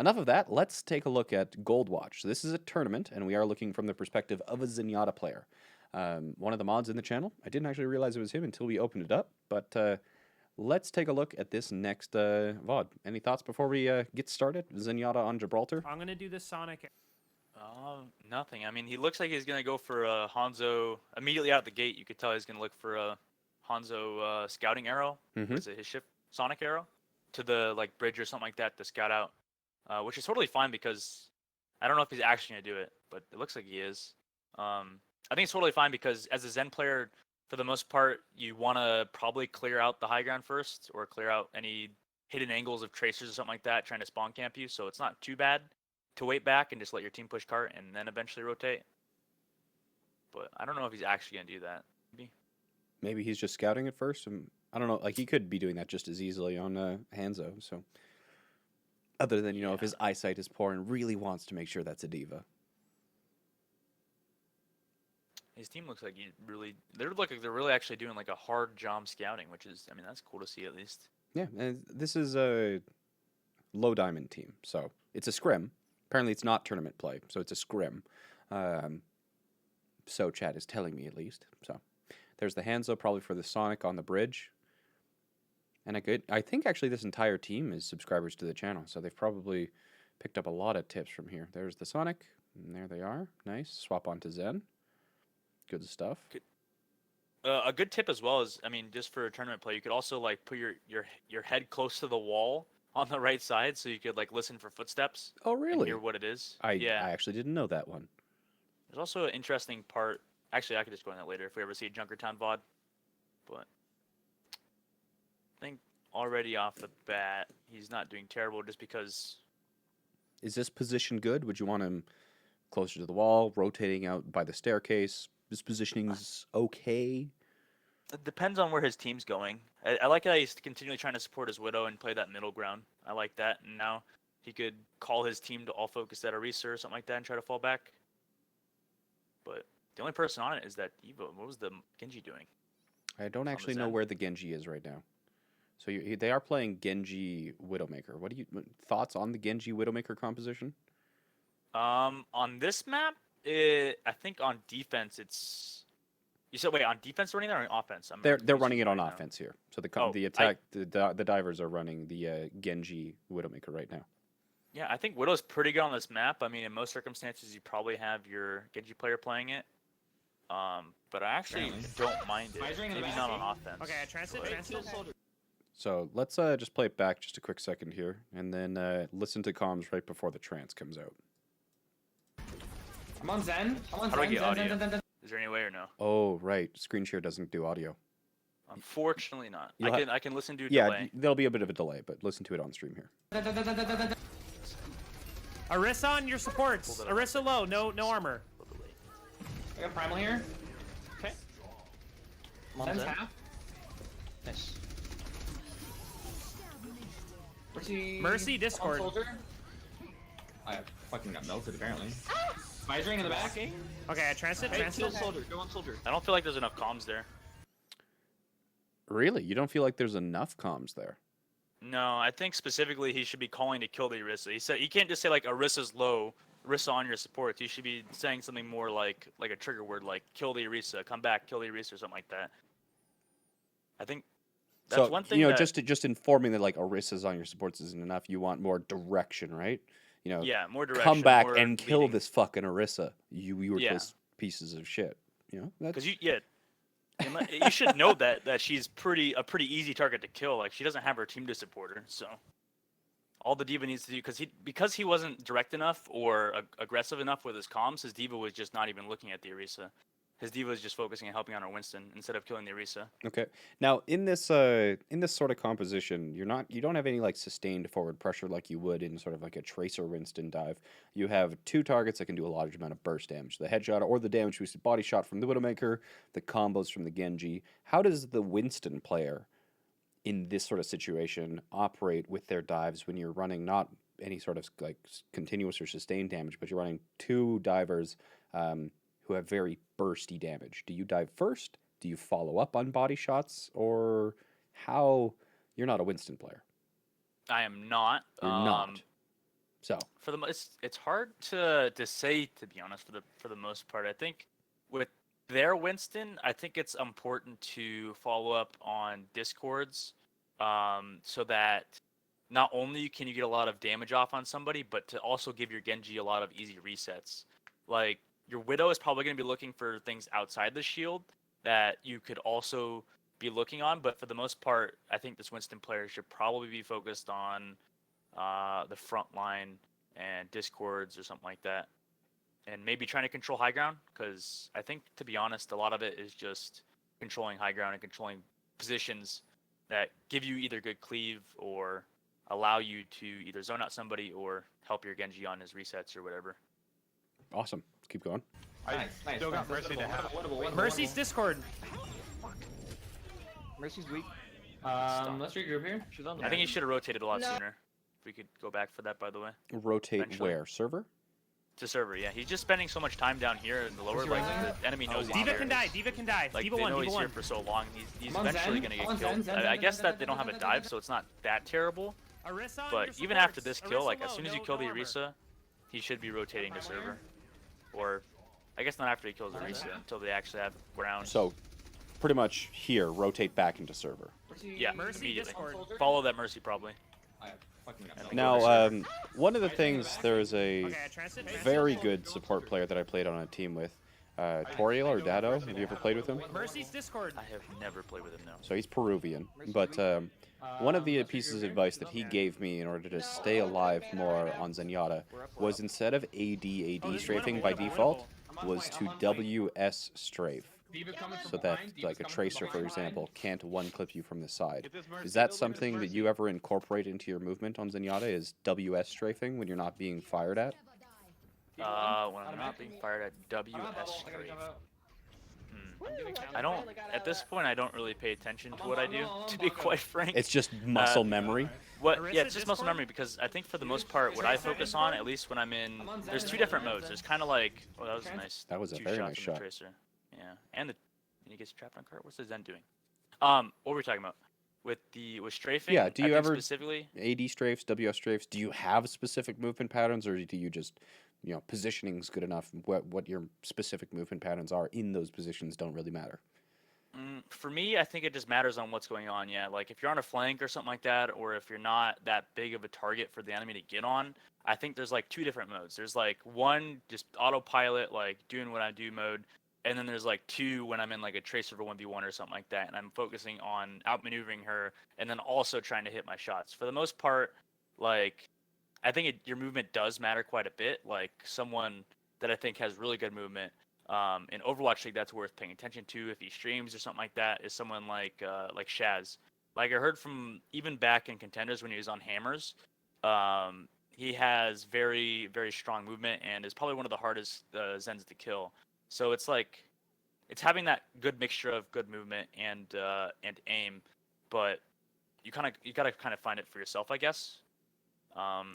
enough of that. Let's take a look at Gold Watch. So this is a tournament, and we are looking from the perspective of a Zenyatta player. One of the mods in the channel. I didn't actually realize it was him until we opened it up, but let's take a look at this next VOD. Any thoughts before we get started? Zenyatta on Gibraltar? I'm going to do the Sonic. Nothing. I mean, he looks like he's going to go for Hanzo immediately out the gate. You could tell he's going to look for a Hanzo scouting arrow. Mhm. What is it, his shift Sonic arrow? To the like bridge or something like that to scout out. Which is totally fine because I don't know if he's actually going to do it, but it looks like he is. I think it's totally fine because as a Zen player, for the most part, you want to probably clear out the high ground first or clear out any hidden angles of tracers or something like that trying to spawn camp you. So it's not too bad to wait back and just let your team push cart and then eventually rotate. But I don't know if he's actually going to do that. Maybe he's just scouting at first. I don't know. Like, he could be doing that just as easily on Hanzo. So, other than, if his eyesight is poor and really wants to make sure that's a diva. His team looks like they look like they're really actually doing like a hard job scouting, which is, I mean, that's cool to see at least. Yeah, and this is a low diamond team, so it's a scrim. Apparently, it's not tournament play, so it's a scrim. So chat is telling me at least. So there's the Hanzo probably for the Sonic on the bridge. And I think actually this entire team is subscribers to the channel, so they've probably picked up a lot of tips from here. There's the Sonic, and there they are. Nice. Swap onto Zen. Good stuff. A good tip as well is, I mean, just for a tournament play, you could also like put your head close to the wall on the right side, so you could like listen for footsteps. Oh, really? And hear what it is. I actually didn't know that one. There's also an interesting part. Actually, I could just go on that later if we ever see a Junkertown VOD. But I think already off the bat, he's not doing terrible just because. Is this position good? Would you want him closer to the wall, rotating out by the staircase? This positioning's okay. It depends on where his team's going. I like how he's continually trying to support his Widow and play that middle ground. I like that. And now he could call his team to all focus at Orisa or something like that and try to fall back. But the only person on it is that Evo. What was the Genji doing? I don't actually know where the Genji is right now. So they are playing Genji Widowmaker. What thoughts on the Genji Widowmaker composition? On this map, I think on defense it's. You said wait on defense running there or on offense? They're running it on offense here. So the attack the divers are running the Genji Widowmaker right now. Yeah, I think Widow's pretty good on this map. I mean, in most circumstances, you probably have your Genji player playing it. But I actually don't mind it. Maybe not on offense. Okay, transit. So let's just play it back just a quick second here, and then listen to comms right before the trance comes out. I'm on Zen. How do I get audio? Is there any way or no? Oh, right. Screen share doesn't do audio. Unfortunately not. I can listen to a yeah, delay. There'll be a bit of a delay, but listen to it on stream here. Orisa on your supports. Orisa low, no armor. I got primal here. Okay. Zen's half. Nice. Mercy Discord. Soldier. I fucking got melted apparently. Visoring in the back. Okay, transit. Soldier. Go on soldier. I don't feel like there's enough comms there. Really? You don't feel like there's enough comms there? No, I think specifically he should be calling to kill the Orisa. He can't just say like Orisa's low, Orisa on your supports. He should be saying something more like a trigger word like kill the Orisa, come back, kill the Orisa or something like that. I think that's one thing. Just informing that like Orisa's on your supports isn't enough. You want more direction, right? Yeah, more direction. Come back more and kill leading. this fucking Orisa. You worthless pieces of shit. Because you should know that she's a pretty easy target to kill. Like she doesn't have her team to support her, so all the diva needs to do because he wasn't direct enough or aggressive enough with his comms, his diva was just not even looking at the Orisa. His diva is just focusing on helping on her Winston instead of killing the Orisa. Okay. Now in this sort of composition, you don't have any like sustained forward pressure like you would in sort of like a Tracer Winston dive. You have two targets that can do a large amount of burst damage: the headshot or the damage boosted body shot from the Widowmaker, the combos from the Genji. How does the Winston player in this sort of situation operate with their dives when you're running not any sort of like continuous or sustained damage, but you're running two divers who have very bursty damage? Do you dive first? Do you follow up on body shots? Or how? You're not a Winston player. I am not. You're not. So For the it's hard to say, to be honest, for the most part. I think with their Winston, I think it's important to follow up on discords, so that not only can you get a lot of damage off on somebody, but to also give your Genji a lot of easy resets. Like your Widow is probably going to be looking for things outside the shield that you could also be looking on, but for the most part, I think this Winston player should probably be focused on the front line and discords or something like that, and maybe trying to control high ground, because I think, to be honest, a lot of it is just controlling high ground and controlling positions that give you either good cleave or allow you to either zone out somebody or help your Genji on his resets or whatever. awesome. Let's keep going. Nice. still got Mercy to have. Winnable. Mercy's Discord. Mercy's weak. Let's regroup here. She's on the I think he should have rotated a lot No. sooner. If we could go back for that, by the way. Rotate Eventually. where? Server? To server, yeah. He's just spending so much time down here in the lower. Is he Like rising? the enemy knows he's Diva here. can die. Diva can die. Like Diva they 1. know Diva he's 1. here for so long. He's I'm on eventually Zen. gonna I'm get on killed. Zen, I Zen, guess Zen, that they Zen, don't have a Zen, dive, Zen. so it's not that terrible. Orisa on But your even after supports. this kill, Orisa like as low, soon as you no- kill no the armor. Orisa, he should be rotating to server. Or I guess not after he kills Orisa, until they actually have ground. So, pretty much here, rotate back into server. yeah, Mercy immediately. Discord. Follow that Mercy probably. I fucking got And melted. Now, one of the things, there is a Okay, I transit. very good support player that I played on a team with, Toriel or Dado. Have you ever played with him? Mercy's Discord. I have never played with him now. So he's Peruvian, but one of the pieces of advice that he gave me in order to stay alive more on Zenyatta was instead of AD Oh, this is strafing winnable, by winnable, default, winnable. was to WS strafe. Diva coming from So that, behind, Diva's like a coming from tracer, for behind. example, can't one-clip you from the side. Is that something that you ever incorporate into your movement on Zenyatta, is WS strafing when you're not being fired at? When I'm not being fired at WS I gotta strafe. jump out. I don't. At this point, I don't really pay attention to what I do. To be quite frank, It's just muscle memory. what? Orisa Yeah, it's just muscle Discord? memory, because I think for the most part, what I focus on, at least when I'm in, there's two different modes. There's kind of like, oh, that was a nice. That was a two very shots nice from the shot. Tracer. Yeah, and he gets trapped on cart. What's the Zen doing? What were we talking about? With strafing? Yeah, do I you think ever- specifically? AD strafes, WS strafes, do you have specific movement patterns, or do you just, positioning's good enough? What your specific movement patterns are in those positions don't really matter. For me, I think it just matters on what's going on. Yeah, like if you're on a flank or something like that, or if you're not that big of a target for the enemy to get on, I think there's like two different modes. There's like one just autopilot, like doing what I do mode, and then there's like two when I'm in like a tracer for 1v1 or something like that, and I'm focusing on outmaneuvering her, and then also trying to hit my shots. For the most part, like I think your movement does matter quite a bit. Like someone that I think has really good movement. In Overwatch League, that's worth paying attention to if he streams or something like that. Is someone like Shaz. Like I heard from even back in Contenders when he was on Hammers, he has very very strong movement and is probably one of the hardest Zens to kill. So it's like it's having that good mixture of good movement and aim, but you gotta kind of find it for yourself, I guess.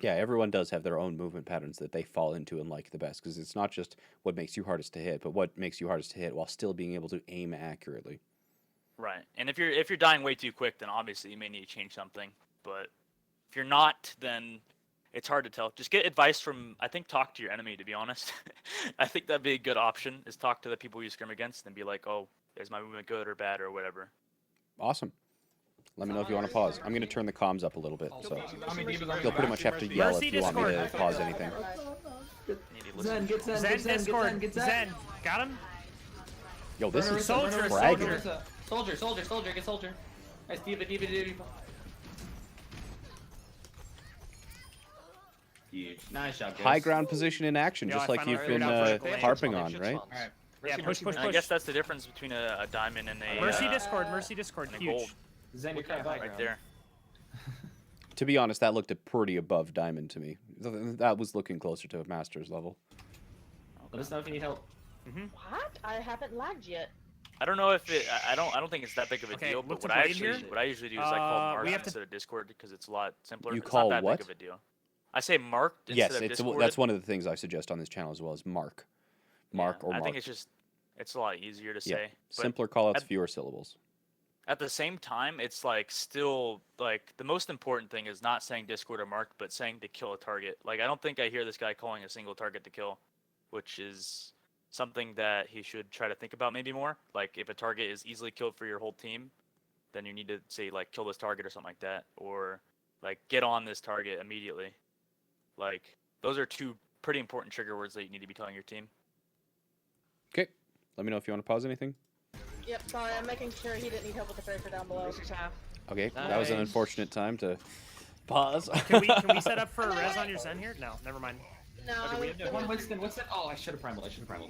Yeah, everyone does have their own movement patterns that they fall into and like the best, because it's not just what makes you hardest to hit, but what makes you hardest to hit while still being able to aim accurately. Right. And if you're dying way too quick, then obviously you may need to change something. But if you're not, then it's hard to tell. Just get advice from, I think, talk to your enemy, to be honest. I think that'd be a good option, is talk to the people you scrim against and be like, oh, is my movement good or bad or whatever. Awesome. Let me know if you want to pause. I'm going to turn the comms up a little bit, so I mean, Diva's on you'll the pretty back. much have to yell Mercy if you want me to Discord. pause anything. You need to listen. Zen, get Zen, Zen get Zen, Discord. get Zen, get Zen. Zen. Got him? Yo, this is Soldier, fragging. soldier. Get soldier. Nice, Diva. Huge. Nice job, guys. High ground position in action, Yo, just I like finally you've figured been out which blade harping it's on, on. right? Alright. Yeah, push. And I guess that's the difference between a diamond and a Mercy Discord. Mercy Discord. and a gold. Huge. Zen, you're kind of Right there. To be honest, that looked pretty above diamond to me. That was looking closer to a master's level. Let us know if you need help. What? I haven't lagged yet. I don't know if it. I don't think it's that big of a Okay, deal. look But to what I blade here. usually do is I call We Mark have to- instead of Discord because it's a lot simpler. You It's call not that what? big of a deal. I say marked instead Yes, of it's Discord. that's one of the things I suggest on this channel as well, is mark. Mark or I mark. think it's a lot easier to Yeah, say. But simpler callouts, I'd- fewer syllables. at the same time, it's like still like the most important thing is not saying Discord or Mark, but saying to kill a target. Like I don't think I hear this guy calling a single target to kill, which is something that he should try to think about maybe more. Like if a target is easily killed for your whole team, then you need to say like kill this target or something like that, or like get on this target immediately. Like those are two pretty important trigger words that you need to be telling your team. Okay. Let me know if you want to pause anything. Yep, sorry, I'm making sure he didn't need help with the tracer down below. Okay, that was an Nice. unfortunate time to pause. Can we set up for a res on your Zen here? No, never mind. No, Okay, we have the one Winston. What's that? Oh, I should have primaled.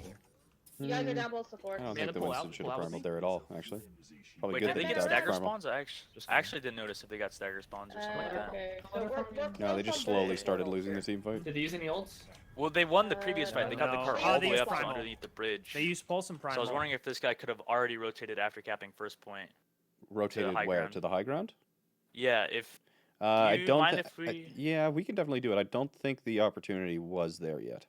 there. you guys are down below support. I don't Man, think the pull Winston out- should pull have out with primaled me? there at all, actually. Probably Wait, good did that they he get died stagger primal. spawns? I actually didn't notice if they got stagger spawns or something like that. Okay, so we're No, they just close on slowly the started totals losing here. the team fight. Did they use any ults? Well, they won the previous fight. They got the no. car Oh, all they the way used up to primal. underneath the bridge. They use pulse and primal. So I was wondering if this guy could have already rotated after capping first point. Rotated high where? ground. To the high ground? Yeah, if I you don't. mind if we- Yeah, we can definitely do it. I don't think the opportunity was there yet.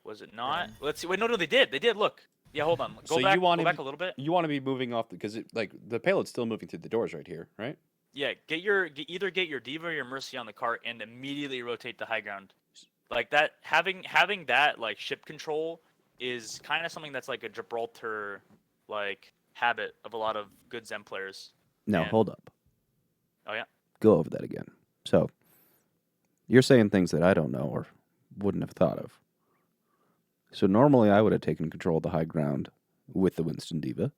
was it not? Let's see. Wait, no, they did. They did. Look. Yeah, hold on. So Go you want go him- back a little bit. You want to be moving off because like the payload's still moving through the doors right here, right? Yeah, either get your Diva or your Mercy on the cart and immediately rotate to high ground. Like that, having that like ship control is kind of something that's like a Gibraltar like habit of a lot of good Zen players. Now And- hold up. Oh yeah. Go over that again. So you're saying things that I don't know or wouldn't have thought of. So normally I would have taken control of the high ground with the Winston Diva,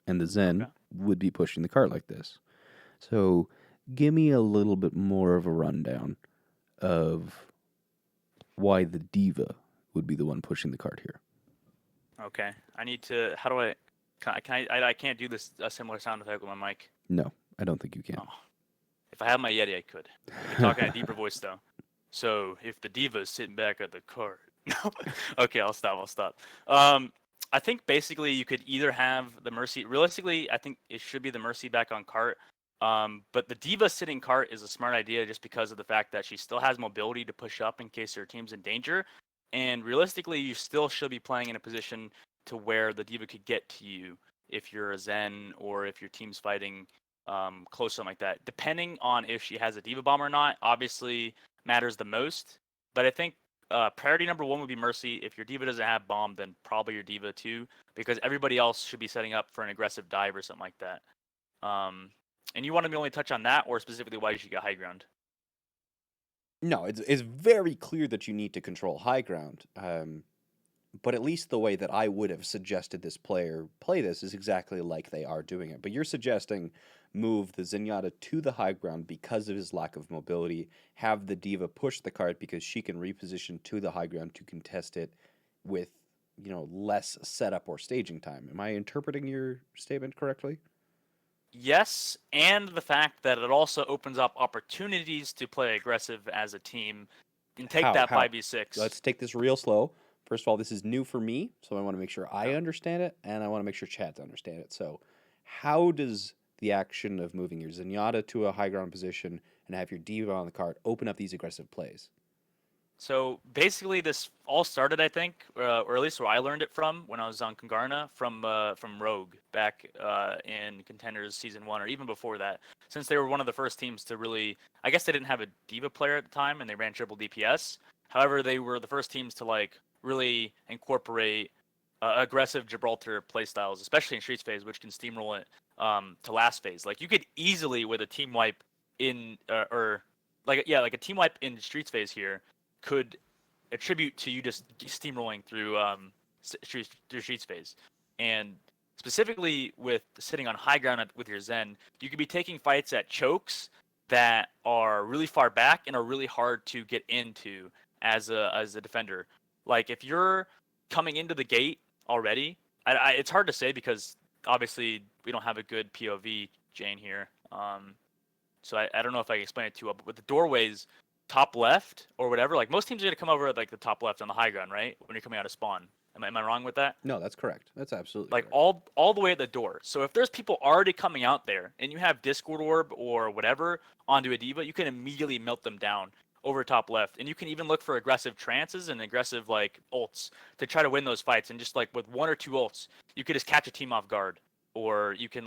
and the Zen Okay. would be pushing the cart like this. So give me a little bit more of a rundown of why the Diva would be the one pushing the cart here. Okay. I need to. How do I? I can't do this a similar sound effect with my mic. No, I don't think you can. Oh. If I had my Yeti, I could. I can talk in a deeper voice though. So if the Diva is sitting back at the cart. Okay, I'll stop. I think basically you could either have the Mercy. Realistically, I think it should be the Mercy back on cart. But the Diva sitting cart is a smart idea just because of the fact that she still has mobility to push up in case her team's in danger. And realistically, you still should be playing in a position to where the Diva could get to you if you're a Zen or if your team's fighting close, something like that. Depending on if she has a Diva bomb or not, obviously matters the most. But I think priority number one would be Mercy. If your Diva doesn't have bomb, then probably your Diva too, because everybody else should be setting up for an aggressive dive or something like that. And you want to only touch on that, or specifically why you should get high ground? No, it's very clear that you need to control high ground. But at least the way that I would have suggested this player play this is exactly like they are doing it. But you're suggesting move the Zenyatta to the high ground because of his lack of mobility, have the Diva push the cart because she can reposition to the high ground to contest it with, less setup or staging time. Am I interpreting your statement correctly? Yes, and the fact that it also opens up opportunities to play aggressive as a team and take How? that How? 5v6. Let's take this real slow. First of all, this is new for me, so I want to make sure I understand it, and I want to make sure chat understand it. So, how does the action of moving your Zenyatta to a high ground position and have your Diva on the cart open up these aggressive plays? So basically, this all started, I think, or at least where I learned it from when I was on Kongarna from Rogue back in Contenders Season 1, or even before that. Since they were one of the first teams to really, I guess they didn't have a Diva player at the time, and they ran triple DPS. However, they were the first teams to really incorporate aggressive Gibraltar playstyles, especially in Streets phase, which can steamroll it to last phase. Like you could easily with a team wipe in like a team wipe in Streets phase here could attribute to you just steamrolling through Streets phase. And specifically with sitting on high ground with your Zen, you could be taking fights at chokes that are really far back and are really hard to get into as a defender. Like if you're coming into the gate already, it's hard to say because obviously we don't have a good POV Jayne here. So I don't know if I can explain it too well, but with the doorways top left or whatever, like most teams are gonna come over at like the top left on the high ground, right? When you're coming out of spawn. Am I wrong with that? No, that's correct. That's absolutely Like correct. all the way at the door. So if there's people already coming out there and you have Discord orb or whatever onto a Diva, you can immediately melt them down over top left. And you can even look for aggressive trances and aggressive ults to try to win those fights. And just with one or two ults, you could just catch a team off guard. Or you can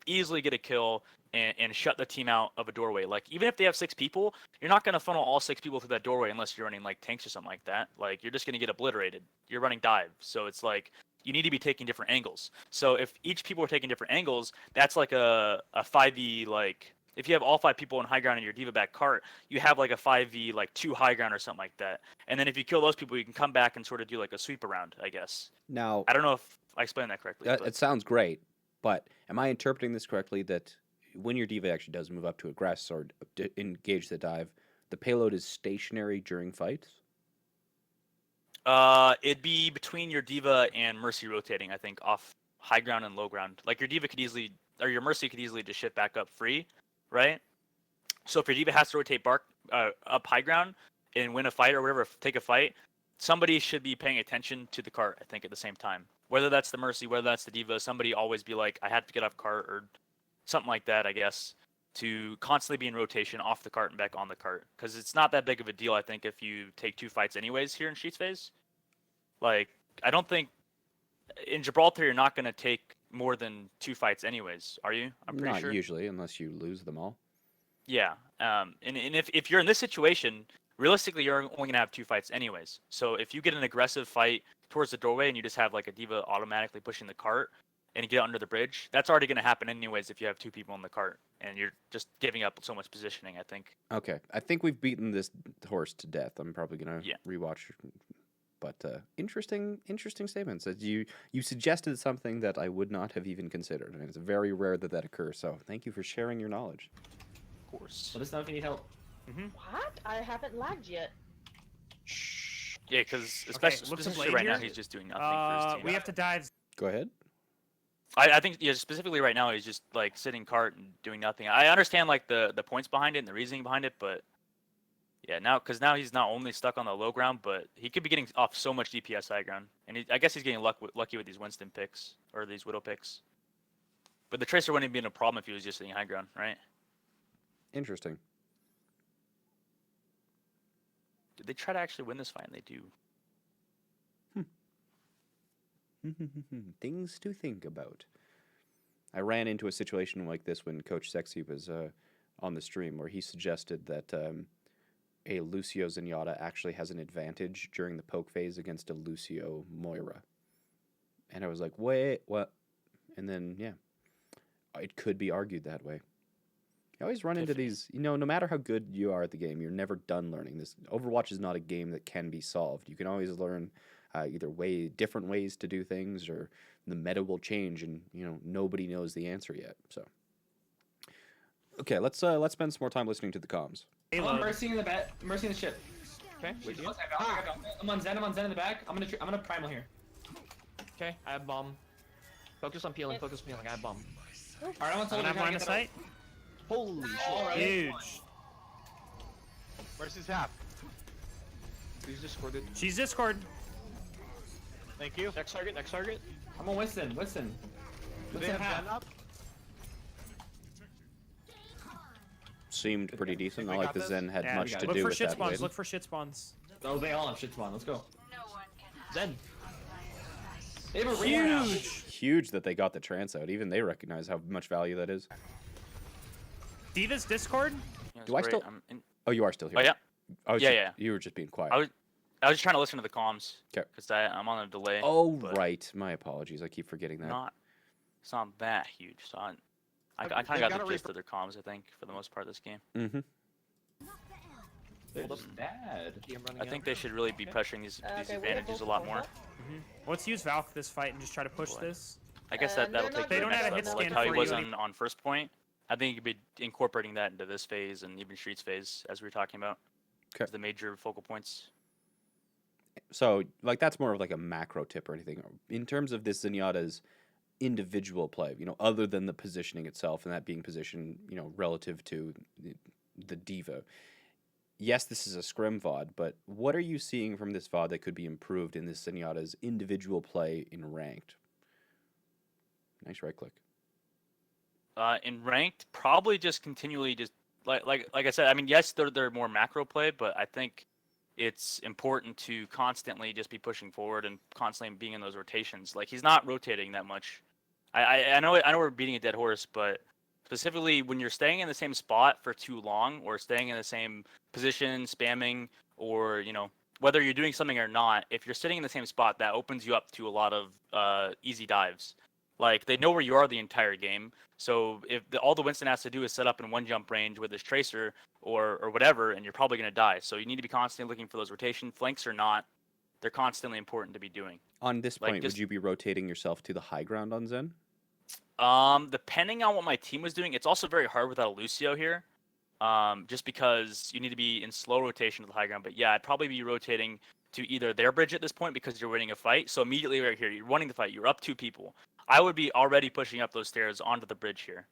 easily get a kill and shut the team out of a doorway. Like even if they have 6 people, you're not gonna funnel all 6 people through that doorway unless you're running like tanks or something like that. Like you're just gonna get obliterated. You're running dive, so it's like you need to be taking different angles. So if each people are taking different angles, that's like a 5v like. If you have all 5 people in high ground in your diva back cart, you have like a 5v like 2 high ground or something like that. And then if you kill those people, you can come back and sort of do like a sweep around, I guess. Now, I don't know if I explained that correctly. But it sounds great, but am I interpreting this correctly that when your diva actually does move up to aggress or engage the dive, the payload is stationary during fights? It'd be between your diva and mercy rotating, I think, off high ground and low ground. Like your diva could easily, or your mercy could easily just shift back up free, right? So if your diva has to rotate up high ground and win a fight or whatever, take a fight, somebody should be paying attention to the cart, I think, at the same time. Whether that's the mercy, whether that's the diva, somebody always be like, I had to get off cart or something like that, I guess, to constantly be in rotation off the cart and back on the cart. Because it's not that big of a deal, I think, if you take 2 fights anyways here in Streets phase. Like, I don't think in Gibraltar you're not going to take more than 2 fights anyways, are you? I'm pretty Not sure. usually, unless you lose them all. Yeah. And if you're in this situation, realistically, you're only going to have 2 fights anyways. So if you get an aggressive fight towards the doorway and you just have like a diva automatically pushing the cart and you get under the bridge, that's already going to happen anyways if you have 2 people in the cart and you're just giving up so much positioning, I think. Okay, I think we've beaten this horse to death. I'm probably gonna rewatch, but interesting statements. As you suggested something that I would not have even considered, and it's very rare that occurs. So thank you for sharing your knowledge. Of course. Let us know if you need help. What? I haven't lagged yet. Yeah, because looks specifically late right now here. he's just doing nothing for his team. We have to dive. Go ahead. I think specifically right now he's just like sitting cart and doing nothing. I understand like the points behind it and the reasoning behind it, but yeah, now he's not only stuck on the low ground, but he could be getting off so much DPS high ground, and I guess he's getting lucky with these Winston picks or these Widow picks. But the Tracer wouldn't be a problem if he was just sitting high ground, right? Interesting. Did they try to actually win this fight? And they do. Things to think about. I ran into a situation like this when Coach Sexy was on the stream, where he suggested that a Lucio Zenyatta actually has an advantage during the poke phase against a Lucio Moira. And I was like, wait, what? And then, yeah, it could be argued that way. You always run into these, no matter how good you are at the game, you're never done learning. This Overwatch is not a game that can be solved. You can always learn either different ways to do things, or the meta will change, and nobody knows the answer yet. So, okay, let's spend some more time listening to the comms. Mercy in the ship. Okay. I'm on Zen in the back. I'm gonna primal here. Okay, I have bomb. Focus on peeling. Focus on peeling. I have bomb. Alright, I want I don't have line of sight. Holy shit! Huge. Where's his half? He's discorded. She's Discord. Thank you. Next target. Next target. I'm on Winston. Do they Winston have half. Zen up? Seemed pretty decent. we Not like got the this? Zen had Yeah, much to look do for with shit that spawns. win. Look for shit spawns. Oh, they all have shit spawn. Let's go. Zen. They have a ring now. Huge that they got the trance out. Even they recognize how much value that is. Diva's Discord. Yeah, Do I it's still- great. Oh, you are still here. Oh yeah. Yeah. You were just being quiet. I was just trying to listen to the comms. 'Kay. Because I'm on a delay. Oh, but right. My apologies. I keep forgetting that. It's not that huge. So I kind of They've got got the a gist of their comms, I think, for the most part of this game. Mm-hmm. They're just bad. I'm running I think they should really be pressuring these advantages a lot more. Let's use Valk this fight and just try to push this. I guess And that'll they're take not the They don't next have a hit level, like scan how he for was you. on first point. I think you could be incorporating that into this phase and even Streets phase, as we were talking about. 'Kay. The major focal points. So, like, that's more of like a macro tip or anything. In terms of this Zenyatta's individual play, other than the positioning itself and that being positioned, relative to the diva. Yes, this is a scrim VOD, but what are you seeing from this VOD that could be improved in this Zenyatta's individual play in ranked? Nice right click. In ranked, probably just continually just like I said. I mean, yes, they're more macro play, but I think it's important to constantly just be pushing forward and constantly being in those rotations. Like he's not rotating that much I know we're beating a dead horse, but specifically when you're staying in the same spot for too long, or staying in the same position, spamming, or whether you're doing something or not, if you're sitting in the same spot, that opens you up to a lot of easy dives. Like they know where you are the entire game, so if all the Winston has to do is set up in one jump range with his tracer or whatever, and you're probably gonna die. So you need to be constantly looking for those rotation flanks or not. They're constantly important to be doing. On this Like, point, just would you be rotating yourself to the high ground on Zen? Depending on what my team was doing, it's also very hard without a Lucio here. Just because you need to be in slow rotation to the high ground. But yeah, I'd probably be rotating to either their bridge at this point because you're winning a fight. So immediately right here, you're winning the fight. You're up 2 people. I would be already pushing up those stairs onto the bridge here.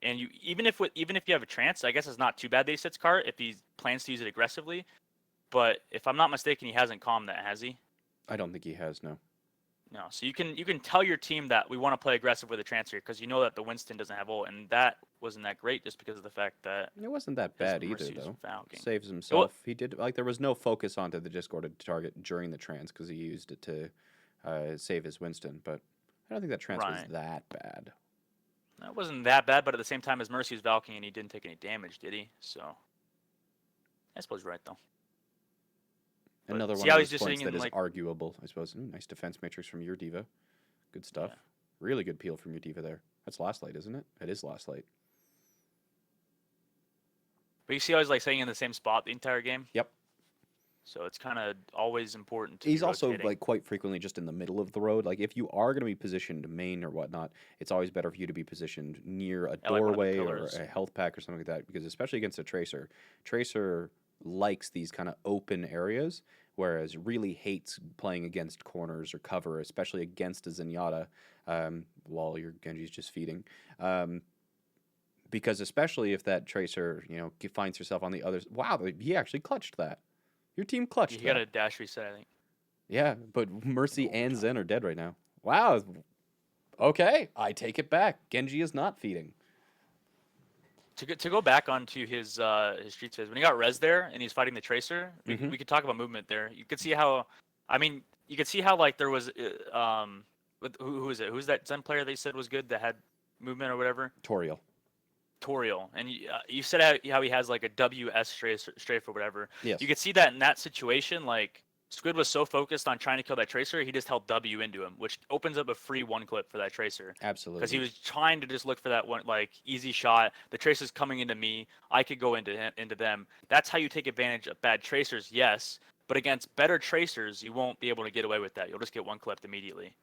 And you even if you have a trance, I guess it's not too bad that he sits cart if he plans to use it aggressively. But if I'm not mistaken, he hasn't calmed that, has he? I don't think he has, no. No. So you can tell your team that we want to play aggressive with a transfer because you know that the Winston doesn't have ult, and that wasn't that great just because of the fact that It wasn't that his bad either, Mercy's though. Falcon. Saves himself. He did, like, there was no focus onto the discorded target during the trance because he used it to save his Winston, but I don't think that trance was Right. that bad. That wasn't that bad, but at the same time, his Mercy's Valkyrie and he didn't take any damage, did he? So I suppose you're right though. But Another see one how of he's those just points sitting that in, is like- arguable, I suppose. Nice defense matrix from your diva. Good stuff. Yeah. Really good peel from your diva there. That's last light, isn't it? It is last light. But you see how he's like staying in the same spot the entire game. Yep. So it's kind of always important to He's be also rotating. like quite frequently just in the middle of the road. Like if you are going to be positioned main or whatnot, it's always better for you to be positioned near a Yeah, like one of the doorway or pillars. a health pack or something like that. Because especially against a tracer likes these kind of open areas, whereas really hates playing against corners or cover, especially against a Zenyatta while your Genji's just feeding. Because especially if that tracer finds herself on the other. Wow, he actually clutched that. Your team clutched He that. got a dash reset, I think. Yeah, but Mercy and Zen are dead right now. Wow. Okay, I take it back. Genji is not feeding. To go back onto his street phase, when he got res there and he's fighting the tracer, we could talk about movement there. You could see how, you could see how like there was, who is it? Who's that Zen player they said was good that had movement or whatever? Toriel. Toriel, and you said how he has like a WS strafe or whatever. Yes. You could see that in that situation, like Squid was so focused on trying to kill that tracer, he just held W into him, which opens up a free 1 clip for that tracer. Absolutely. Because he was trying to just look for that one like easy shot. The tracer's coming into me. I could go into them. That's how you take advantage of bad tracers, yes. But against better tracers, you won't be able to get away with that. You'll just get 1 clipped immediately.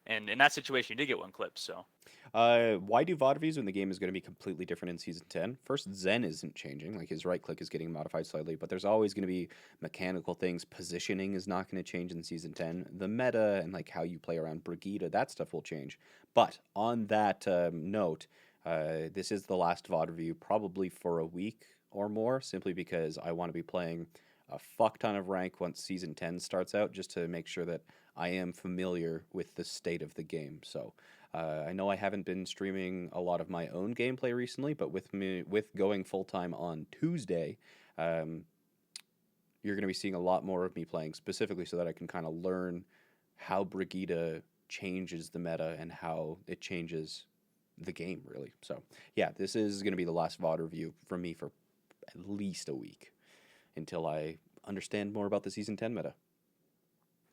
And in that situation, you did get 1 clip. So why do VOD reviews when the game is going to be completely different in Season 10? First, Zen isn't changing. Like, his right click is getting modified slightly, but there's always going to be mechanical things. Positioning is not going to change in Season 10. The meta and, like, how you play around Brigitte, that stuff will change. But on that note, this is the last VOD review probably for a week or more, simply because I want to be playing a fuck ton of rank once Season 10 starts out, just to make sure that I am familiar with the state of the game. So I know I haven't been streaming a lot of my own gameplay recently, but with going full-time on Tuesday, you're going to be seeing a lot more of me playing, specifically so that I can kind of learn how Brigitte changes the meta and how it changes the game, really. So yeah, this is going to be the last VOD review from me for at least a week, until I understand more about the Season 10 meta.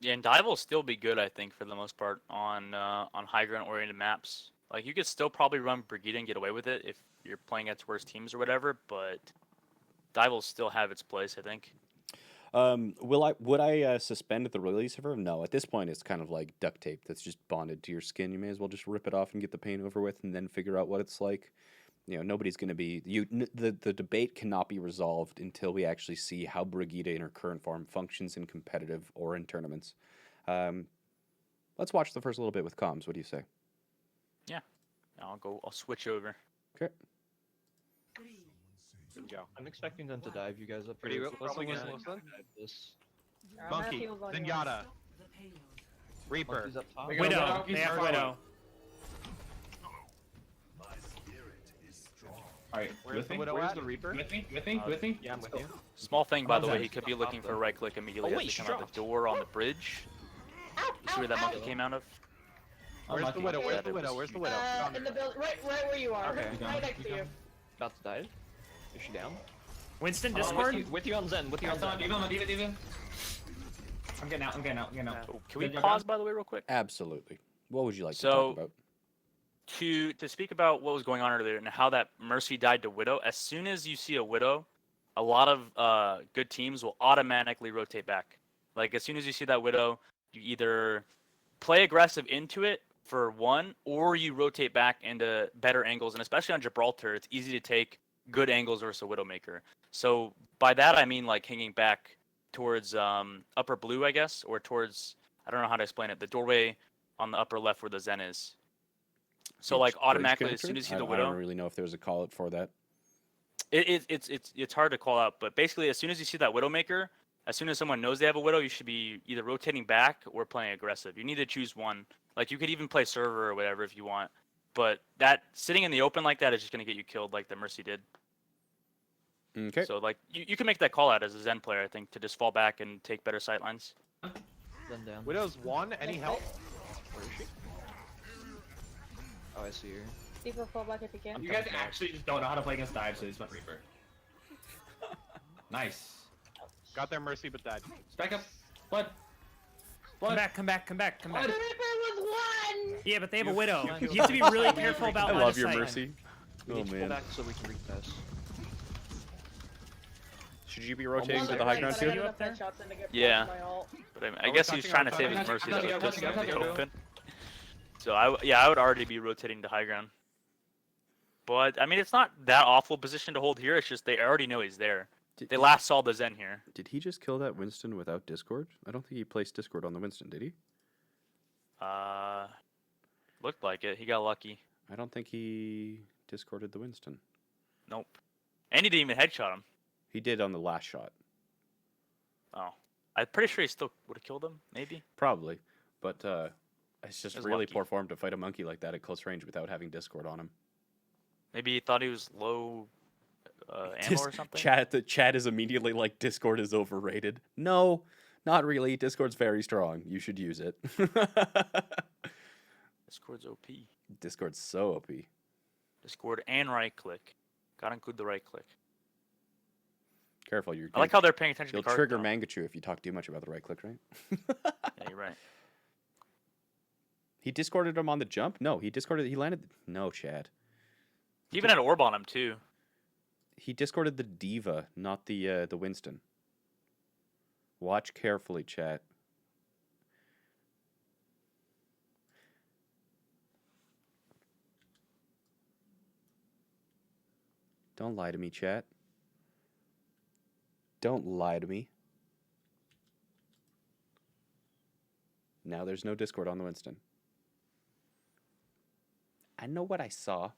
yeah, and dive will still be good, I think, for the most part on high ground oriented maps. Like you could still probably run Brigitte and get away with it if you're playing against worse teams or whatever. But dive will still have its place, I think. Would I suspend the release of her? No, at this point it's kind of like duct tape that's just bonded to your skin. You may as well just rip it off and get the pain over with, and then figure out what it's like. Nobody's going to be the debate cannot be resolved until we actually see how Brigitte in her current form functions in competitive or in tournaments. Let's watch the first little bit with comms. What do you say? Yeah, I'll switch over. Okay. Here we go. I'm expecting them to dive you guys up. Pretty here. real- probably Let's gonna- dive this. I'm gonna Monkey, heal on you. Zenyatta, Reaper. Monkey's up top. We got Widow. Monkey's They have Murder. Widow. Alright, Where's with the me? Widow Where's at? the Reaper? With me? Yeah, I'm with you. Small thing, by Come the on, way, Zen. he could be looking for a right click immediately Oh, as wait, they come out the dropped. door on the bridge. You see where that monkey came out of? Where's the Unlucky. widow? Where's That the it widow? was Where's the huge. widow? In the build, right where you are. Okay. Right next to you. About to die. Is she down? Winston, Oh, Discord. With you on Zen. With you on Zen. D.Va. I'm getting out. Oh, can we Zen, you're pause down? by the way real quick? Absolutely. What would you like to So- talk about? To speak about what was going on earlier and how that Mercy died to Widow. As soon as you see a Widow, a lot of good teams will automatically rotate back. Like as soon as you see that Widow, you either play aggressive into it for one, or you rotate back into better angles. And especially on Gibraltar, it's easy to take good angles versus a Widowmaker. So by that I mean like hanging back towards upper blue, I guess, or towards, I don't know how to explain it, the doorway on the upper left where the Zen is. So like Bridge automatically as connector? soon as you see I the don't Widow, really know if there's a call out for that. it's hard to call out, but basically as soon as you see that Widowmaker, as soon as someone knows they have a Widow, you should be either rotating back or playing aggressive. You need to choose one. Like you could even play server or whatever if you want, but that sitting in the open like that is just gonna get you killed like the Mercy did. Okay. So like you can make that call out as a Zen player, I think, to just fall back and take better sightlines. Zen down. Widow's one. Any help? Where is she? Oh, I see her. Deeper fall back if you can. You guys actually just don't know how to play against dive, so you just went Reaper. Nice. Got their mercy, but died. Back up. Blood. Come back, come back, come back, come The back. Reaper was one! Yeah, but they have a Widow. You have to be really careful about I line love of your sight. mercy. We Oh need to pull man. back so we can repass. Should you be rotating to Almost the high right, ground but I too? got up there? enough headshots in to get Yeah. my ult. But I we're guess he was touching trying on to save his top. Mercy I'm so it touching, doesn't I'm get touching. open. So I would already be rotating to high ground. But I mean, it's not that awful position to hold here. It's just they already know he's there. They last saw the Zen here. Did he just kill that Winston without Discord? I don't think he placed Discord on the Winston, did he? Looked like it. He got lucky. I don't think he discorded the Winston. Nope. And he didn't even headshot him. He did on the last shot. Oh, I'm pretty sure he still would have killed him. Maybe. Probably. But it's just It was really lucky. poor form to fight a monkey like that at close range without having Discord on him. Maybe he thought he was low ammo or something. The chat is immediately like, Discord is overrated. No, not really. Discord's very strong. You should use it. Discord's OP. Discord's so OP. Discord and right click. Gotta include the right click. Careful, you're. I like how they're paying attention You'll to cards. trigger though. Mangachu if you talk too much about the right click, right? Yeah, you're right. He discorded him on the jump? No, he discorded. He landed. No, Chad. He even had an orb on him too. He discorded the Diva, not the Winston. Watch carefully, chat. Don't lie to me, chat. Don't lie to me. Now there's no Discord on the Winston. I know what I saw.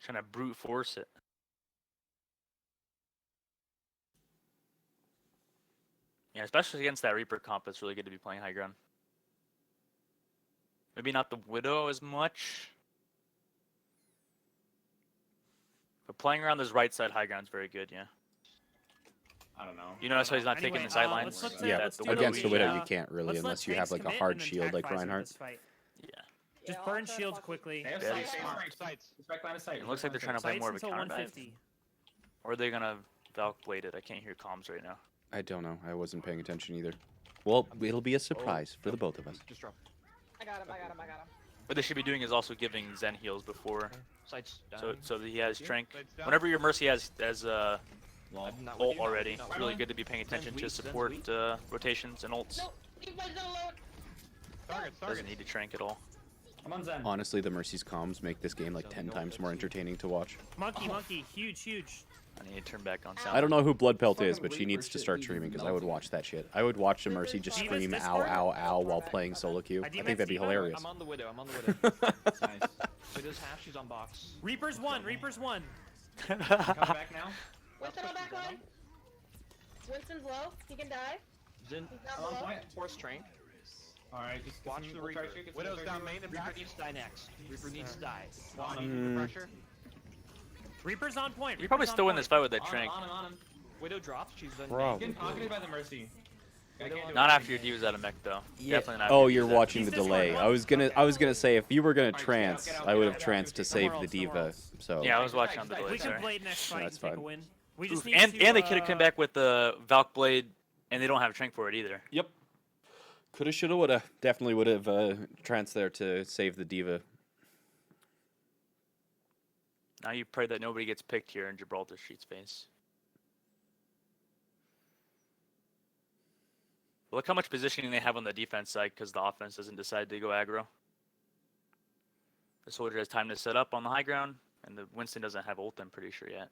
Trying to brute force it. Yeah, especially against that Reaper comp, it's really good to be playing high ground. Maybe not the Widow as much. But playing around this right side high ground is very good, yeah. I don't know. You notice how he's not taking Anyway, the sidelines? let's, Yeah, let's the do Widow against the we- Widow you can't really let's let unless you tanks have like a commit hard and then shield like tag Pfizer Reinhardt. this fight. Yeah. Just Yeah, burn I'll try to shields fuck- quickly. They have Very sights. smart. Sights. Respect line of sight. It looks like they're trying to play Sights more of a until counter dive. 150. Or are they gonna Valk blade it? I can't hear comms right now. I don't know. I wasn't paying attention either. Well, it'll be a surprise for the both of us. Just drop. I got him. What they should be doing is also giving Zen heals before, Sights down. so that he has strength. Sights down. Whenever your Mercy has Lol. I'm not with ult you. already, Not it's with really you. good to be paying attention to weak, Zen's support weak. rotations and ults. No, you guys don't load. Target. Doesn't need to trank at all. I'm on Zen. Honestly, the Mercy's comms make this game like 10 times more entertaining to watch. Monkey, huge. I need to turn back on sound. I don't know who Blood Pelt is, Fucking but she Reaper needs to shit start is streaming because I would melting. watch that shit. I would watch the Mercy just Diva's scream ow, Discord? ow, ow while playing solo queue. I think Diva's that'd be Diva? hilarious. I'm on the Widow. I'm on the Widow. Nice. Widow's half. She's on box. Reaper's one. Coming back now. Winston on back line. Winston's low. He can die. Zen. He's not I'm on below. point. Force train. Alright, just Watch the Reaper. Widow's down main and Reaper back. needs to die next. Reaper needs to die. On Mm. pressure. Reaper's on point. You probably Reaper's still on win this point. fight with that trank. On him. Widow dropped. She's done. Bro. Getting pocketed by the Mercy. I can't do Not it. after your D was out of mech though. Definitely not. Oh, after you're your D was out. watching the He's delay. Discord. I was gonna say if you were gonna Alright, get out, trance, get out, I would get have out, tranced to somewhere save the else, somewhere diva. else. So Yeah, I was watching on the We delay. We can Sorry. play next fight That's and take a fine. win. We just need And to, they could have come back with the Valk Blade, and they don't have Trank for it either. Yep. Coulda, shoulda, woulda. Definitely would have tranced there to save the diva. Now you pray that nobody gets picked here in Gibraltar Street space. Look how much positioning they have on the defense side because the offense doesn't decide to go aggro. The soldier has time to set up on the high ground, and the Winston doesn't have ult, I'm pretty sure, yet.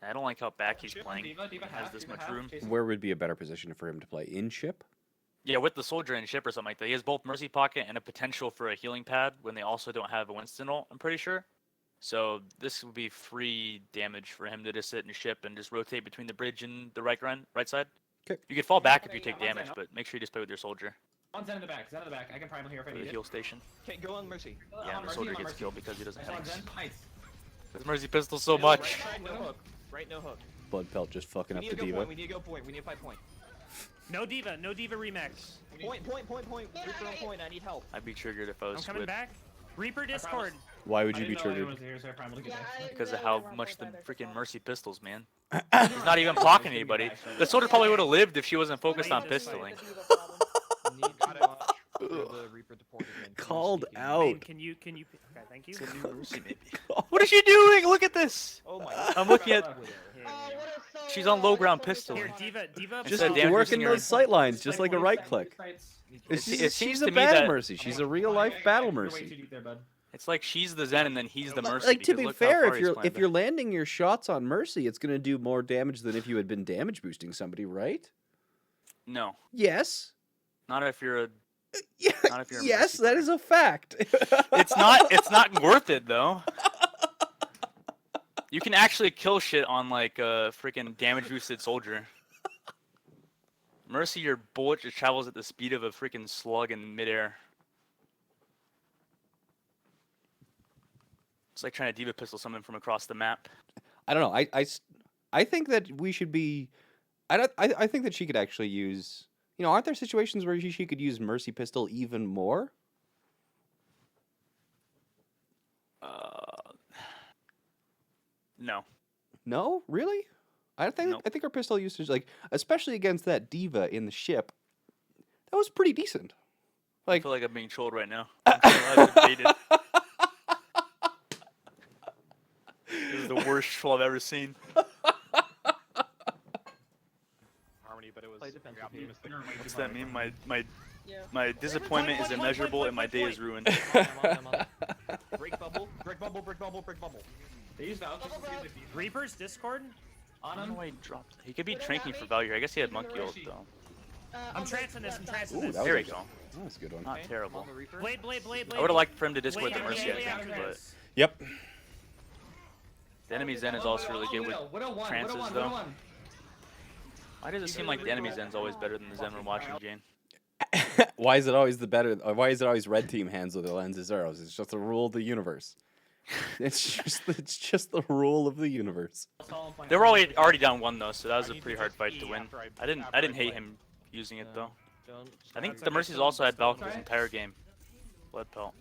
I don't like how back he's playing. Diva He has half, this Diva much half, room. Jason. Where would be a better position for him to play? In ship? Yeah, with the soldier and ship or something like that. He has both Mercy Pocket and a potential for a healing pad when they also don't have a Winston ult, I'm pretty sure. So this would be free damage for him to just sit and ship and just rotate between the bridge and the right side. 'Kay. You could fall back if you take I'm on damage, Zen. but make sure you just play with your soldier On Zen in the back. Zen in the back. I can primal here if I for the need it. heal station. Okay, go on Mercy. Yeah, and the Mercy, soldier I'm on gets Mercy. killed because he doesn't Nice have on Zen. tanks. Nice. This Mercy pistol so Widow, much. Right side, no hook. Right, no hook. Blood Pelt just fucking We up need the to go diva. point. We need to go point. We need to fight point. No diva remix. Point. Reaper on point. I need help. I'd be triggered if I I'm was coming Squid back. Reaper Discord. Why would I you be didn't know anyone triggered? was here, so I primal to get Yeah, it. I didn't Because of know how they were on much the point either, freaking so- Mercy pistols, man. He's not even blocking anybody. The soldier probably would have lived if she wasn't focused on This way. pistoling. The diva problem. We need to watch for the Reaper to point again. Called Sneaky. out. Bane, can you? Okay, thank you. What is she doing? Look at this. Oh my god. I'm looking at. Widow. Yeah, Oh, yeah, yeah. what is so She's on low? low I ground just wanted pistol. to Here, be diva. Just Just a damage working boosting those her. sight lines, just like a right click. It She's seems a to me battle that- mercy. She's a real life battle mercy. You're way too deep there, bud. It's like she's the Zen and then he's the Mercy. Like to because be look how fair, far he's if you're planted. landing your shots on mercy, it's gonna do more damage than if you had been damage boosting somebody, right? No, Yes. not if you're a. Yeah. Not if you're a Yes, mercy that player. is a fact. It's not. It's not worth it though. You can actually kill shit on like a freaking damage boosted soldier. Mercy, your bullet just travels at the speed of a freaking slug in midair. It's like trying to diva pistol someone from across the map. I don't know. I think that we should be. I think that she could actually use. You know, aren't there situations where she could use mercy pistol even more? No. No, really. I think Nope. I think her pistol usage, like especially against that diva in the ship, that was pretty decent. I Like feel like I'm being trolled right now. I've been baited. This is the worst troll I've ever seen. Harmony, but it was Play defensive very here. optimistic. What's that mean? Yeah. My disappointment is point, immeasurable point, and my point, day point. is ruined. I'm on. Break bubble. Break bubble. Break bubble. Break bubble. They use Valk. just to see if they beat them. Reaper's Discord. I On don't him. know why he dropped. He could be tranking for value. I guess he had monkey ult though. I'm trancing this. I'm trancing Ooh, this. that There we was go. that was a good one. Not Okay, terrible. I'm on the Reaper. Blade. I would have liked for him to discord Wait, the Mercy, I wait, think, wait, but wait. Yep. the enemy Zen is also really good with trances though. Why does it seem like the enemy Zen's always better than the Zen we're watching, Jane? Why is it always the better? Why is it always red team hands with their lenses arrows? It's just the rule of the universe. It's just the rule of the universe. They were already down one though, so that was a pretty hard fight to win. I didn't hate him using it though. Don't. I think the Mercy's also had Valk this entire game. Blood Pelt.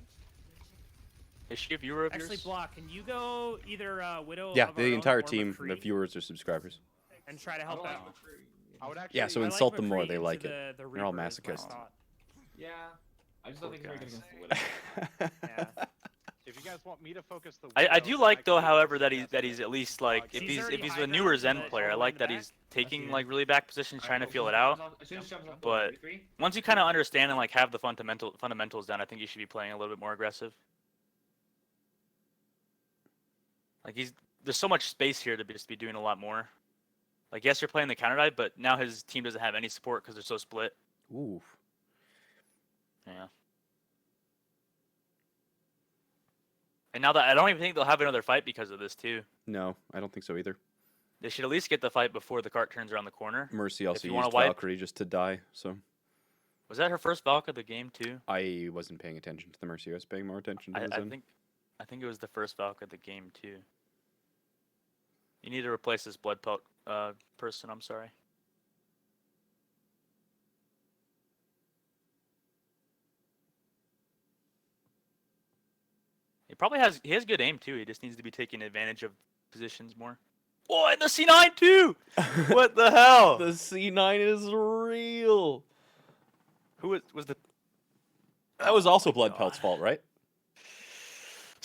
Is she a viewer of Actually, yours? block. Can you go either Widow? Yeah, of our the own entire or team, the McCree viewers are subscribers. and try to help out. I would actually. Yeah, so I insult like them more, McCree they into like it. the They're all Reaper is my masochists. thought. Yeah. I just don't think he's very good Poor against the Widow. Yeah. If you guys want me to focus the. I Widow, do then like though, actually however, focus that the he's best at least like if She's he's already a high newer ground, Zen but player, I all the way like in that the he's back. taking like really back positions, trying to feel it out. But once you kind of understand and like have the fundamentals down, I think you should be playing a little bit more aggressive. Like there's so much space here to just be doing a lot more. Like yes, you're playing the counter dive, but now his team doesn't have any support because they're so split. Ooh. Yeah. And now that I don't even think they'll have another fight because of this too. No, I don't think so either. They should at least get the fight before the cart turns around the corner. Mercy also you wanna used wipe- Valkyrie just to die, so Was that her first Valk of the game too? I wasn't paying attention to the Mercy. I was paying more attention to the I Zen. think I think it was the first Valk of the game too. You need to replace this blood pelt person. I'm sorry. He has good aim too. He just needs to be taking advantage of positions more. Oh, and the C9 too. What the hell? The C9 is real. Who was the? That was Oh also my Blood God. Pelt's fault, right?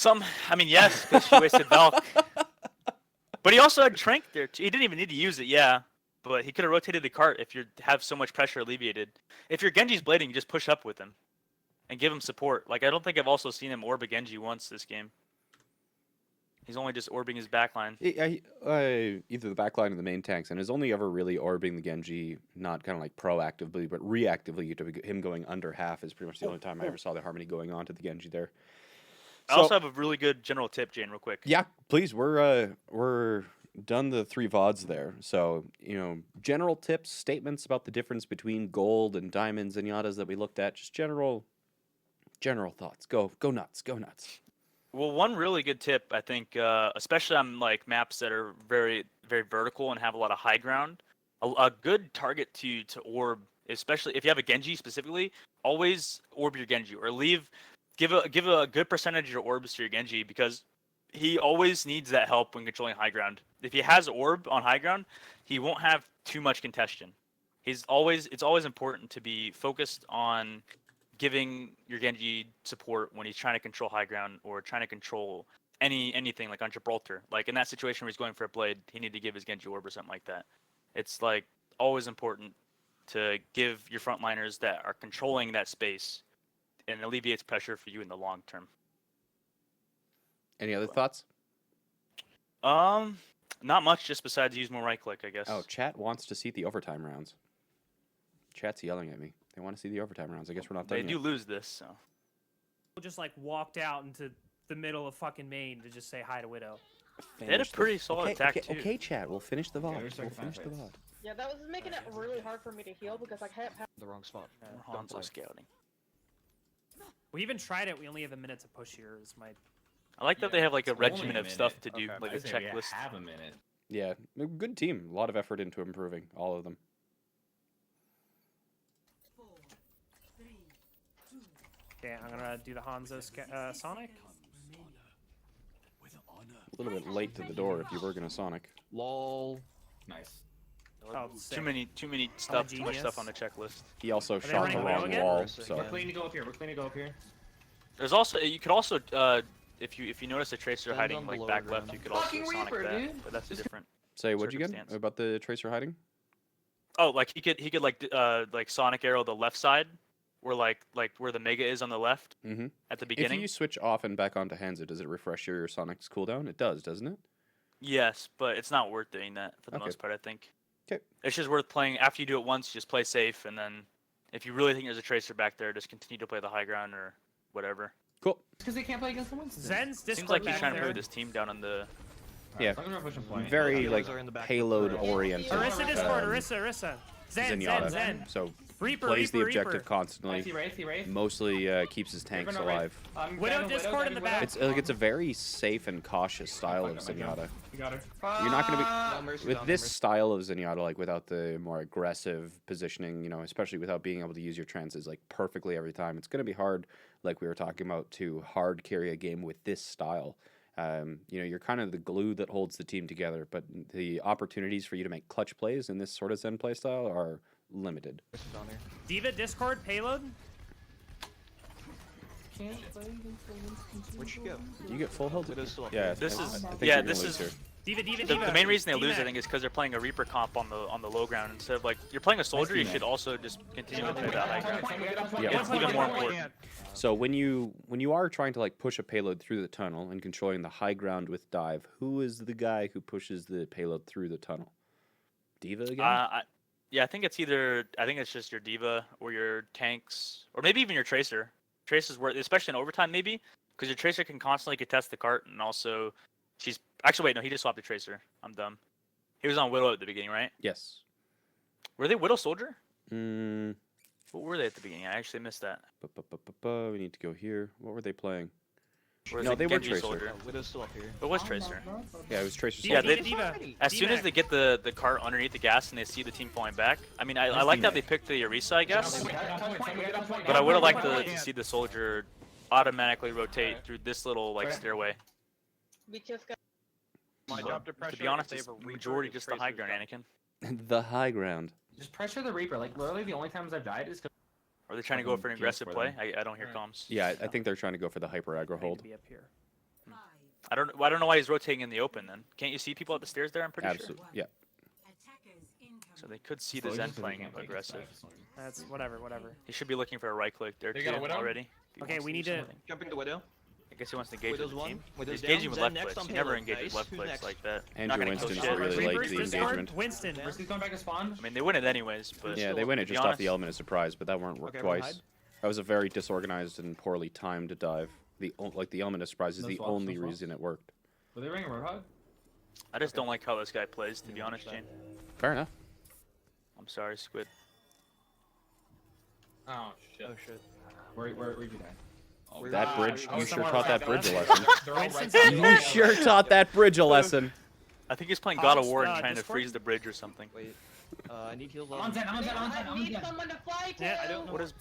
I mean, yes, because she wasted Valk. But he also had Trank there. He didn't even need to use it, yeah. But he could have rotated the cart if you have so much pressure alleviated. If your Genji's blading, you just push up with him and give him support. Like, I don't think I've also seen him orb a Genji once this game. He's only just orbing his backline. Either the backline or the main tanks, and is only ever really orbing the Genji, not kind of like proactively, but reactively. To him going under half is pretty much the only time I ever saw the Harmony going on to the Genji there. I also have a really good general tip, Jayne, real quick. Yeah, please. We're done the 3 VODs there. So, general tips, statements about the difference between gold and diamond Zenyatas that we looked at. Just general thoughts. Go nuts. Go nuts. Well, one really good tip, I think, especially on like maps that are very, very vertical and have a lot of high ground, a good target to orb, especially if you have a Genji specifically, always orb your Genji or give a good percentage of your orbs to your Genji because he always needs that help when controlling high ground. If he has orb on high ground, he won't have too much congestion. It's always important to be focused on giving your Genji support when he's trying to control high ground or trying to control anything like on Gibraltar. Like in that situation where he's going for a blade, he need to give his Genji orb or something like that. It's like always important to give your frontliners that are controlling that space and alleviates pressure for you in the long term. Any other thoughts? Not much, just besides use more right click, I guess. Oh, chat wants to see the overtime rounds. Chat's yelling at me. They want to see the overtime rounds. I guess we're not done They do yet. lose this, so. Just like walked out into the middle of fucking Maine to just say hi to Widow. They had a Finish the- pretty solid attack, okay, too. Okay, chat. We'll finish the VOD. we're starting We'll finish the fast. VOD. Yeah, that was making it really hard for me to heal because I kept having The wrong spot. More Hanzo scouting. We even tried it. We only have a minute to push here. Is my I like that they have like a It's only regimen a of stuff to minute. do, Okay. like I a say we checklist. have a minute. Yeah, a good team. A lot of effort into improving all of them. 4, 3, 2, okay. I'm gonna do the Hanzo Sonic. remaining. A little bit late to the door if you were gonna Sonic. Lol. Nice. Oh, sick. Too many stuff, too much genius. stuff on the checklist. He also they shot the running wrong Widow again? wall. Sick, So yeah. We're clean to go up here. We're clean to go up here. There's also you could also if you notice a tracer Zen's hiding on like the back lower left, ground. you could also Fucking Sonic Reaper, that, dude. but that's a different. say what'd you get circumstance. about the tracer hiding? Oh, like he could like Sonic arrow the left side, where like where the Mega is on the left Mm-hmm. at the If beginning. you switch off and back onto Hanzo, does it refresh your Sonic's cooldown? It does, doesn't it? Yes, but it's not worth doing that for the Okay. most part, I think. 'Kay. It's just worth playing after you do it once, just play safe, and then if you really think there's a tracer back there, just continue to play the high ground or whatever. Cool. Because they can't play against the Winston. Zen's Discord Seems like he's back trying to play there. with his team down on the. Yeah. As long as we're pushing point. Very Healers like are in the back. payload Yeah. oriented. Arissa Discord. um, Arissa. Zen. Zenyatta. Zen. So Reaper. plays the Reaper. objective Reaper. constantly. See Wraith, see Wraith. Mostly keeps his tanks Reaper, no Wraith. alive. Widow Grabbing Discord in the grabbing back. It's a very safe and cautious style of Zenyatta. You got her. You're not gonna be- Ah! No mercy, With no this mercy. style of Zenyatta, like without the more aggressive positioning, especially without being able to use your trances like perfectly every time, it's gonna be hard, like we were talking about, to hard carry a game with this style. You're kind of the glue that holds the team together, but the opportunities for you to make clutch plays in this sort of Zen play style are limited. Mercy's down here. Diva Discord payload. Where'd she go? You get full health. Widow's still up. Yeah, This I is- think yeah, you're gonna this lose is- here. The main reason they lose, I think, is because they're playing a Reaper comp on the low ground instead of like you're playing a soldier. You should also just continue to play that high ground. Yeah. It's even more important. So when you are trying to like push a payload through the tunnel and controlling the high ground with dive, who is the guy who pushes the payload through the tunnel? Diva again? I think it's just your Diva or your tanks or maybe even your Tracer. Tracer's worth, especially in overtime, maybe because your Tracer can constantly contest the cart and also she's actually wait no he just swapped the Tracer. I'm dumb. He was on Widow at the beginning, right? Yes. Were they Widow Soldier? Mm, What were they at the beginning? I actually missed that. we need to go here. What were they playing? Or is No, it they were Genji Tracer. Soldier? Widow's still up here. It was Tracer. Yeah, it was Tracer. Yeah, Soldier. they- Diva. As soon as D-Mac. they get the cart underneath the gas and they see the team falling back, I mean, I Nice like that teammate. they picked the Orisa, I guess. Get on point, get on point, But I would have liked point. to see the soldier automatically rotate through this little like Right. stairway. We just got. My So, job to pressure. to be honest, if they it's have a Reaper, majority it's just the high Tracer's ground, job. Anakin. The high ground. Just pressure the Reaper. Like literally, the only times I've died is because Are they trying to go Fucking for an feels aggressive for play? them. I don't hear comms. Yeah, I think they're trying to go for the hyper aggro Need to hold. be up here. 5, I don't know why he's rotating in the open then. Can't you see people at the stairs there? I'm pretty Absolutely. sure. Yeah. attackers incoming. So they could see the Slowly Zen so they playing can't, like, aggressive. dive. That's whatever. He should be looking for a right click there They too got a Widow? already. if he Okay, wants we do need to- something. Jumping the Widow. I guess he wants to engage with Widow's the one. team. Widow's He's engaging down. with Zen left next clicks. on He never payload. engages Nice. left Who's clicks next? like that. Andrew Not gonna kill Winston's shit. really Reaper's late the Discord. engagement. Winston. Mercy's going back to spawn. I mean, they win it anyways, but Yeah, they win it to be just off honest, the element of surprise, but that weren't worked Okay, everyone twice. hide. That was a very disorganized and poorly timed dive. The element of surprise is No the swaps, only no swaps. reason it worked. Were they ringing Roadhog? I just don't like how this guy plays. To be honest, Jayne. Fair enough. I'm sorry, Squid. Oh shit. Oh shit. Where'd you die? Oh, That bridge, I you was sure somewhere taught that right bridge a there. lesson. They're all right Winston's side. You sure taught that bridge a lesson. I think he's playing God of Comms, War and trying to Discord? freeze the bridge or something. Wait. I need heals I'm on Zen, I'm on Zen, I'm on Zen, I I'm on need Zen. someone to fly to. Yeah, I don't know. What is?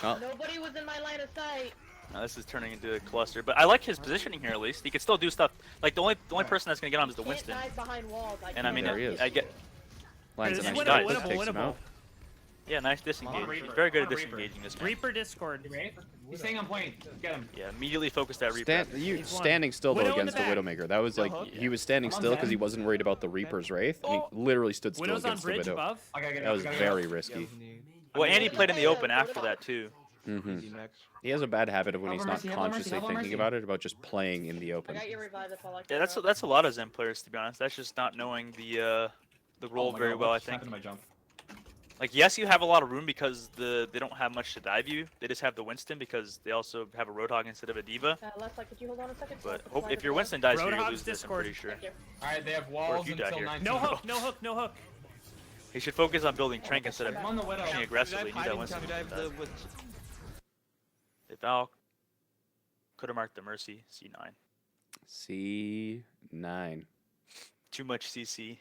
Oh, Nobody was in my line of sight. No, this is turning into a cluster. But I like his positioning here at least. He can still do stuff. Like the only person that's gonna get on him is the Can't Winston. hide behind walls. And I mean, There he is. I get. lands a This is nice winnable, dive, winnable, takes him out. Yeah, nice disengage. Reaper, He's very good at come on, Reaper. disengaging this man. Reaper Discord. He's staying on point. Get him. Yeah, immediately focus that Reaper. You He's one. standing still though Widow in against the the back. Widowmaker. That was like hook. he was standing I'm on still because he Zen. wasn't worried about the Reaper's wraith, and he literally stood still Widow's on against the bridge Widow. above. I gotta get That was very risky. Well, and he played in the open after that too. hmm Easy next. He has a bad habit of when Have he's a not mercy, have a mercy, consciously have a thinking mercy. about it, about just playing in the I open. got your revive if I like. Yeah, that's a lot of Zen players to be honest. That's just not knowing the role very well. I think. Happened to my jump. Like yes, you have a lot of room because they don't have much to dive you. They just have the Winston because they also have a Roadhog instead of a Diva. Left side, could you hold on a second? But hope if your Winston dies here, you Roadhog's lose this. I'm Discord. pretty sure. Thank you. Alright, they have Or walls if you die until here. 19. No hook. No hook. No hook. He should focus on building Trank instead of I'm on the Widow. pushing aggressively. Need that Hiding, Winston. counter dive to die. the with If Val could have marked the Mercy C9. C9. Too much CC.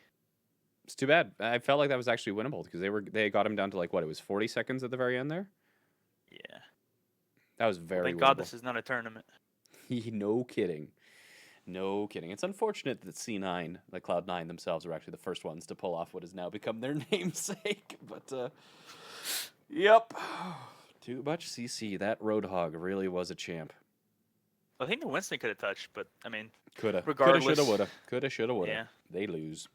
It's too bad. I felt like that was actually winnable because they got him down to like what, it was 40 seconds at the very end there. Yeah. That was very Thank God winnable. this is not a tournament. No kidding. No kidding. It's unfortunate that C9, like Cloud9 themselves, are actually the first ones to pull off what has now become their namesake. But, yep. Too much CC. That Roadhog really was a champ. I think the Winston could have touched, but I mean, Coulda. Coulda, Regardless. shoulda, woulda. Coulda, shoulda, woulda. Yeah. They lose.